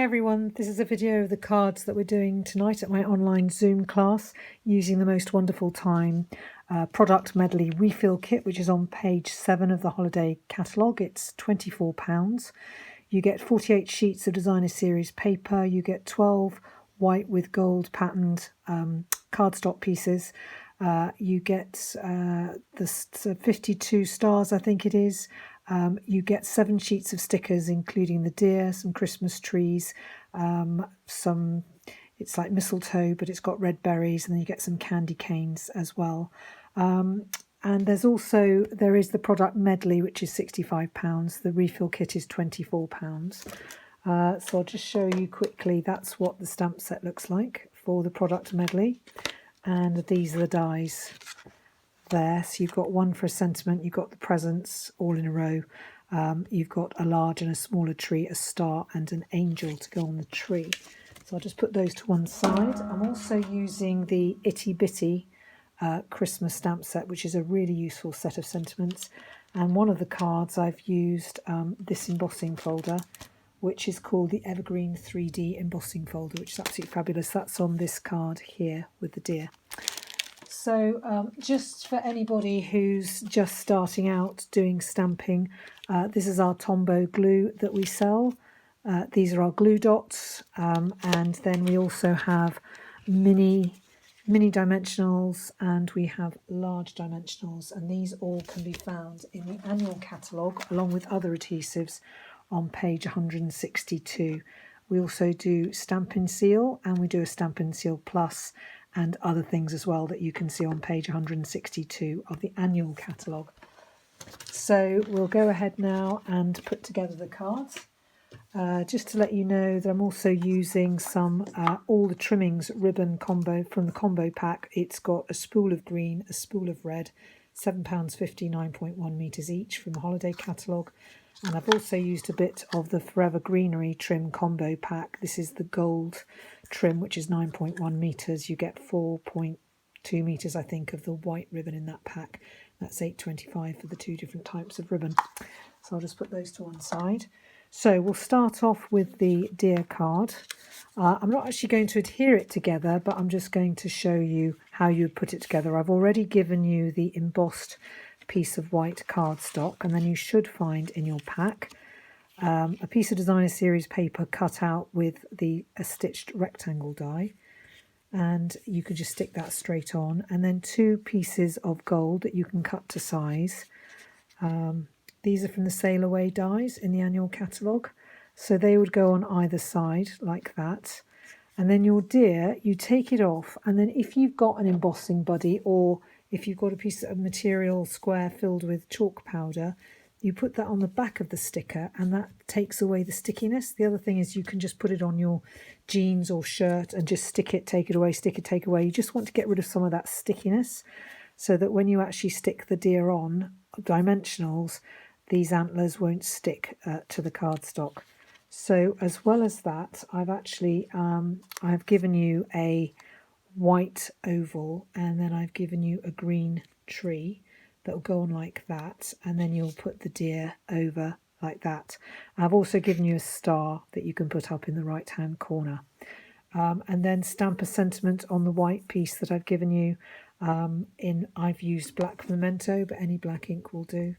Hey everyone, this is a video of the cards that we're doing tonight at my online Zoom class using the most wonderful time product medley refill kit, which is on page 7 of the holiday catalogue. It's £24. You get 48 sheets of designer series paper. You get 12 white with gold patterned cardstock pieces. You get the 52 stars, I think it is. You get 7 sheets of stickers, including the deer, some Christmas trees, it's like mistletoe, but it's got red berries, and then you get some candy canes as well. And there is the product medley, which is £65. The refill kit is £24. So I'll just show you quickly. That's what the stamp set looks like for the product medley. And these are the dies there. So you've got one for a sentiment, you've got the presents all in a row, you've got a large and a smaller tree, a star and an angel to go on the tree. So I'll just put those to one side. I'm also using the Itty Bitty Christmas stamp set, which is a really useful set of sentiments, and one of the cards I've used this embossing folder, which is called the Evergreen 3D embossing folder, which is absolutely fabulous. That's on this card here with the deer. So just for anybody who's just starting out doing stamping, this is our Tombow glue that we sell. These are our glue dots, and then we also have mini dimensionals, and we have large dimensionals, and these all can be found in the annual catalogue along with other adhesives on page 162. We also do Stampin' Seal, and we do a Stampin' Seal Plus and other things as well that you can see on page 162 of the annual catalogue. So we'll go ahead now and put together the cards. Just to let you know that I'm also using some all the trimmings ribbon combo from the combo pack. It's got a spool of green, a spool of red, £7.50, 9.1 metres each from the holiday catalogue. And I've also used a bit of the Forever Greenery trim combo pack. This is the gold trim, which is 9.1 metres. You get 4.2 metres, I think, of the white ribbon in that pack. That's £8.25 for the 2 different types of ribbon. So I'll just put those to one side. So we'll start off with the deer card. I'm not actually going to adhere it together, but I'm just going to show you how you put it together. I've already given you the embossed piece of white cardstock, and then you should find in your pack a piece of designer series paper cut out with a stitched rectangle die, and you could just stick that straight on, and then 2 pieces of gold that you can cut to size. These are from the Sail Away dies in the annual catalogue, so they would go on either side like that. And then your deer, you take it off, and then if you've got an embossing buddy, or if you've got a piece of material square filled with chalk powder, you put that on the back of the sticker, and that takes away the stickiness. The other thing is you can just put it on your jeans or shirt and just stick it, take it away, stick it, take away. You just want to get rid of some of that stickiness so that when you actually stick the deer on dimensionals, these antlers won't stick to the cardstock. So as well as that, I've given you a white oval, and then I've given you a green tree that will go on like that, and then you'll put the deer over like that. I've also given you a star that you can put up in the right hand corner, and then stamp a sentiment on the white piece that I've given you. I've used black memento, but any black ink will do.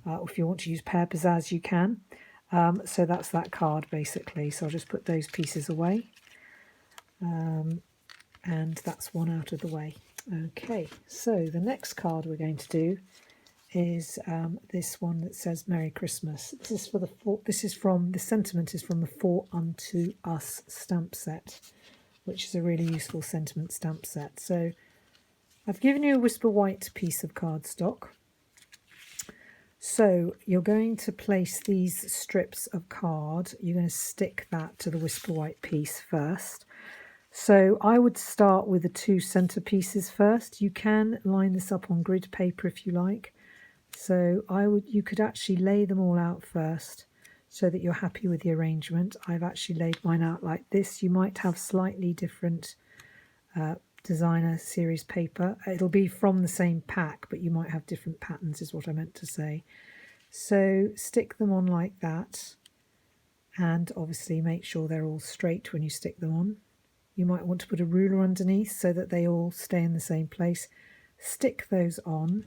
If you want to use pear pizzazz, you can. So that's that card basically. So I'll just put those pieces away, and that's one out of the way. Okay, so the next card we're going to do is this one that says Merry Christmas. The sentiment is from the For Unto Us stamp set, which is a really useful sentiment stamp set. So I've given you a Whisper White piece of cardstock. So you're going to place these strips of card, you're going to stick that to the Whisper White piece first. So I would start with the 2 centre pieces first. You can line this up on grid paper if you like. So you could actually lay them all out first so that you're happy with the arrangement. I've actually laid mine out like this. You might have slightly different designer series paper. It'll be from the same pack, but you might have different patterns is what I meant to say. So stick them on like that, and obviously make sure they're all straight when you stick them on. You might want to put a ruler underneath so that they all stay in the same place. Stick those on,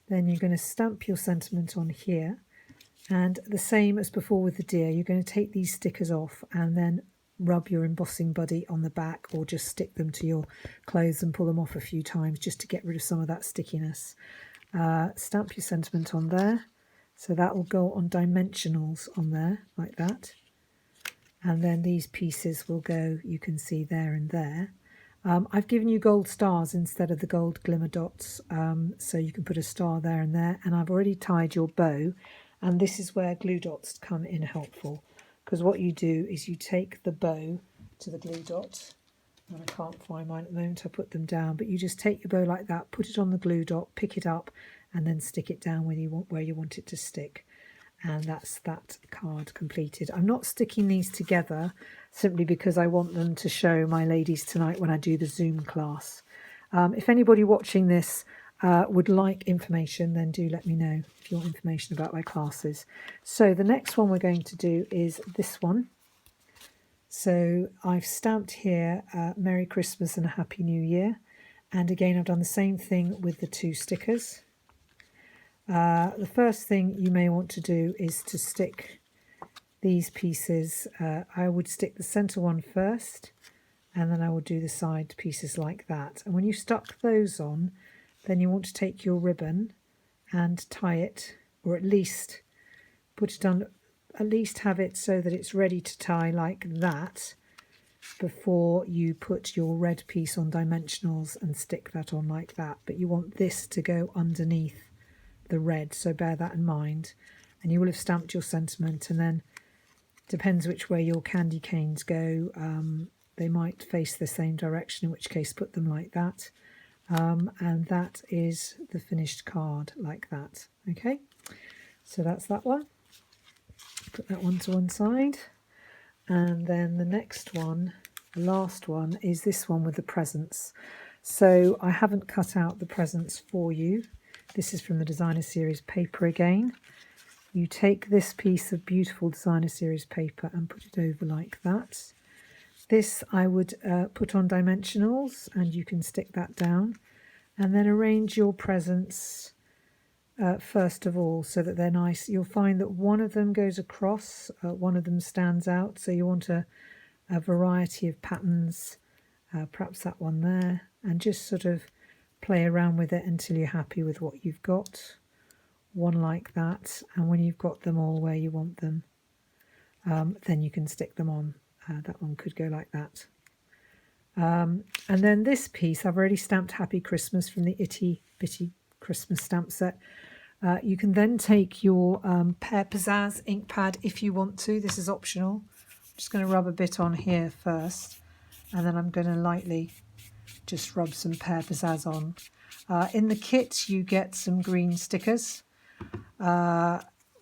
then you're going to stamp your sentiment on here, and the same as before with the deer, you're going to take these stickers off and then rub your embossing buddy on the back, or just stick them to your clothes and pull them off a few times just to get rid of some of that stickiness. Stamp your sentiment on there, so that will go on dimensionals on there like that, and then these pieces will go, you can see there and there. I've given you gold stars instead of the gold glimmer dots, so you can put a star there and there, and I've already tied your bow, and this is where glue dots come in helpful, because what you do is you take the bow to the glue dot, and I can't find mine at the moment, I put them down, but you just take your bow like that, put it on the glue dot, pick it up, and then stick it down where you want it to stick. And that's that card completed. I'm not sticking these together simply because I want them to show my ladies tonight when I do the Zoom class. If anybody watching this would like information, then do let me know if you want information about my classes. So the next one we're going to do is this one. So I've stamped here Merry Christmas and a Happy New Year, and again I've done the same thing with the two stickers. The first thing you may want to do is to stick these pieces. I would stick the center one first, and then I will do the side pieces like that. And when you stuck those on, then you want to take your ribbon and tie it, or at least put it on, at least have it so that it's ready to tie like that before you put your red piece on dimensionals and stick that on like that. But you want this to go underneath the red, so bear that in mind. And you will have stamped your sentiment, and then depends which way your candy canes go, they might face the same direction, in which case put them like that. And that is the finished card like that. Okay, so that's that one. Put that one to one side, and then the next one, the last one, is this one with the presents. So I haven't cut out the presents for you. This is from the Designer Series paper again. You take this piece of beautiful Designer Series paper and put it over like that. This I would put on dimensionals, and you can stick that down, and then arrange your presents first of all so that they're nice. You'll find that one of them goes across, one of them stands out, so you want a variety of patterns, perhaps that one there, and just sort of play around with it until you're happy with what you've got. One like that, and when you've got them all where you want them, then you can stick them on. That one could go like that. And then this piece, I've already stamped Happy Christmas from the Itty Bitty Christmas stamp set. You can then take your Pear Pizzazz ink pad if you want to. This is optional. I'm just going to rub a bit on here first, and then I'm going to lightly just rub some Pear Pizzazz on. In the kit you get some green stickers,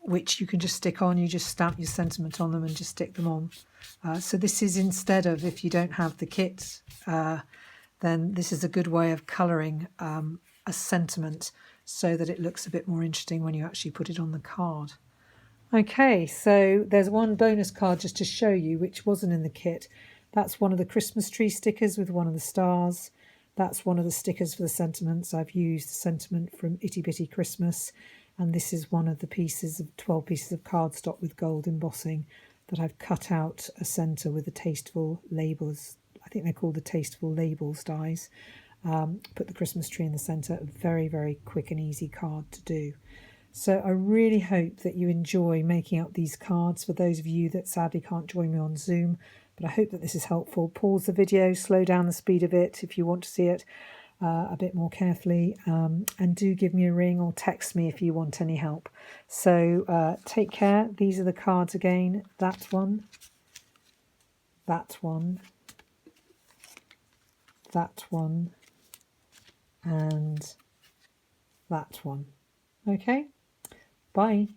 which you can just stick on. You just stamp your sentiment on them and just stick them on. So this is instead of, if you don't have the kit, then this is a good way of colouring a sentiment so that it looks a bit more interesting when you actually put it on the card. Okay, so there's one bonus card just to show you, which wasn't in the kit. That's one of the Christmas tree stickers with one of the stars. That's one of the stickers for the sentiments. I've used the sentiment from Itty Bitty Christmas, and this is one of the pieces of 12 pieces of cardstock with gold embossing that I've cut out a centre with the Tasteful labels. I think they're called the Tasteful labels dies. Put the Christmas tree in the centre. A very, very quick and easy card to do. So I really hope that you enjoy making up these cards. For those of you that sadly can't join me on Zoom, but I hope that this is helpful. Pause the video, slow down the speed of it if you want to see it a bit more carefully, and do give me a ring or text me if you want any help. So take care. These are the cards again. That one, that one, that one, and that one. Okay, bye.